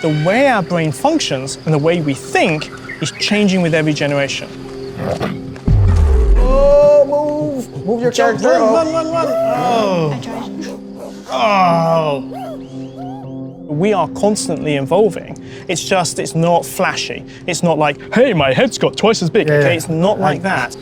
the way our brain functions and the way we think is changing with every generation. Oh, move your character. Run. Oh. I tried. Oh. We are constantly evolving. It's just, it's not flashy. It's not like, hey, my head's got twice as big. Yeah, okay, yeah. it's not like that.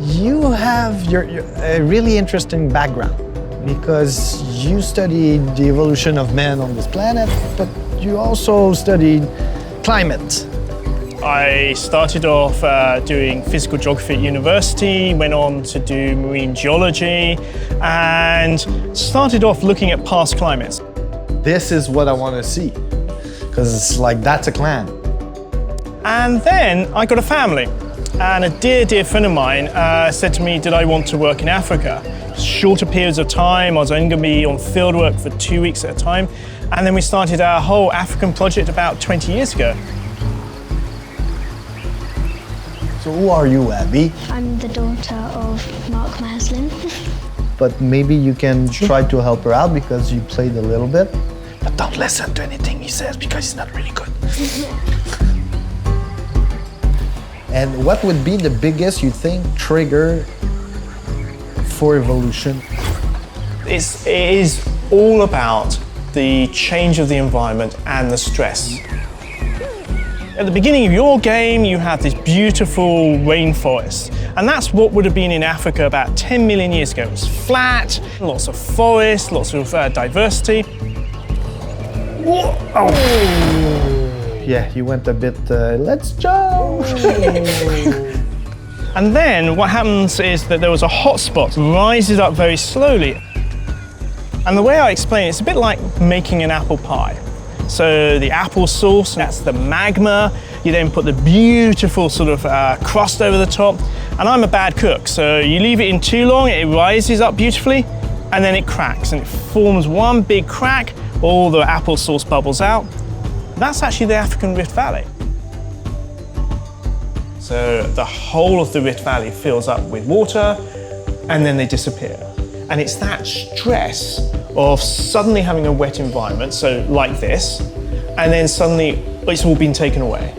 You have a really interesting background because you studied the evolution of man on this planet, but you also studied climate. I started off doing physical geography at university, went on to do marine geology, and started off looking at past climates. This is what I want to see, because it's like, that's a clan. And then I got a family. And a dear friend of mine said to me, did I want to work in Africa? Shorter periods of time, I was only going to be on field work for 2 weeks at a time. And then we started our whole African project about 20 years ago. So who are you, Abbie? I'm the daughter of Maslin. But maybe you can try to help her out because you played a little bit. But don't listen to anything he says because he's not really good. And what would be the biggest, you think, trigger for evolution? It is all about the change of the environment and the stress. At the beginning of your game, you had this beautiful rainforest. And that's what would have been in Africa about 10 million years ago. It was flat, lots of forests, lots of diversity. Whoa. Oh. Yeah, you went a bit, let's jump. And then what happens is that there was a hot spot, rises up very slowly. And the way I explain it, it's a bit like making an apple pie. So the apple sauce, that's the magma. You then put the beautiful sort of crust over the top. And I'm a bad cook, so you leave it in too long, it rises up beautifully, and then it cracks, and it forms one big crack, all the apple sauce bubbles out. That's actually the African Rift Valley. So the whole of the Rift Valley fills up with water, and then they disappear. And it's that stress of suddenly having a wet environment, so like this, and then suddenly it's all been taken away.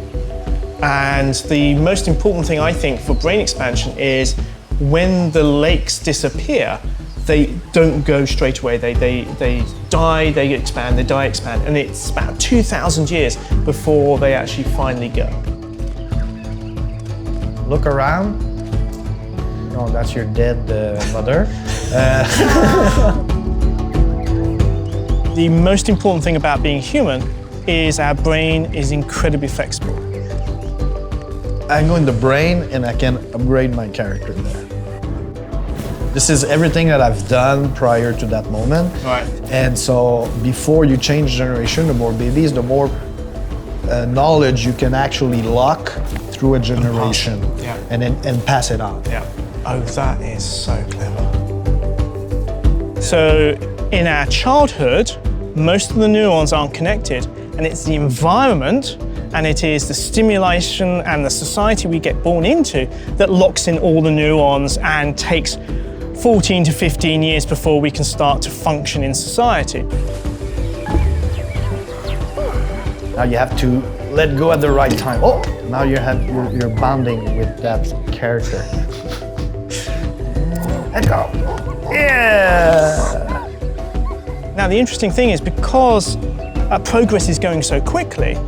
And the most important thing I think for brain expansion is when the lakes disappear, they don't go straight away. They die, they expand, they die, expand, and it's about 2,000 years before they actually finally go. Look around. No, that's your dead mother. The most important thing about being human is our brain is incredibly flexible. I go in the brain and I can upgrade my character there. This is everything that I've done prior to that moment. Right. And so before you change generation, the more babies, the more knowledge you can actually lock through a generation. Yeah. and pass it on. Yeah. Oh, that is so clever. So in our childhood, most of the neurons aren't connected, and it's the environment and it is the stimulation and the society we get born into that locks in all the neurons and takes 14 to 15 years before we can start to function in society. Now you have to let go at the right time. Oh, now you're bonding with that character. Let go. Yeah. Now the interesting thing is because progress is going so quickly,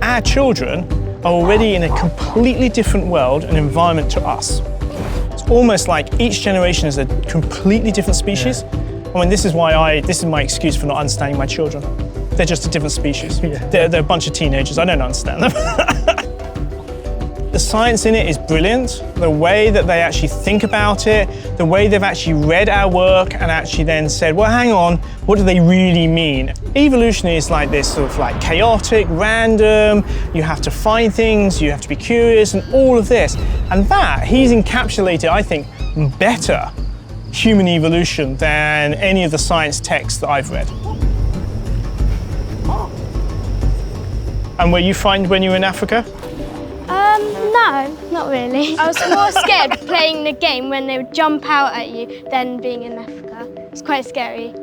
our children are already in a completely different world and environment to us. It's almost like each generation is a completely different species. Yeah. I mean, this is my excuse for not understanding my children. They're just a different species. Yeah. They're a bunch of teenagers, I don't understand them. The science in it is brilliant. The way that they actually think about it, the way they've actually read our work and actually then said, well, hang on, what do they really mean? Evolution is like this sort of like chaotic, random, you have to find things, you have to be curious, and all of this. And that, he's encapsulated, I think, better human evolution than any of the science texts that I've read. And were you find when you were in Africa? No, not really. I was more scared playing the game when they would jump out at you than being in Africa. It's quite scary.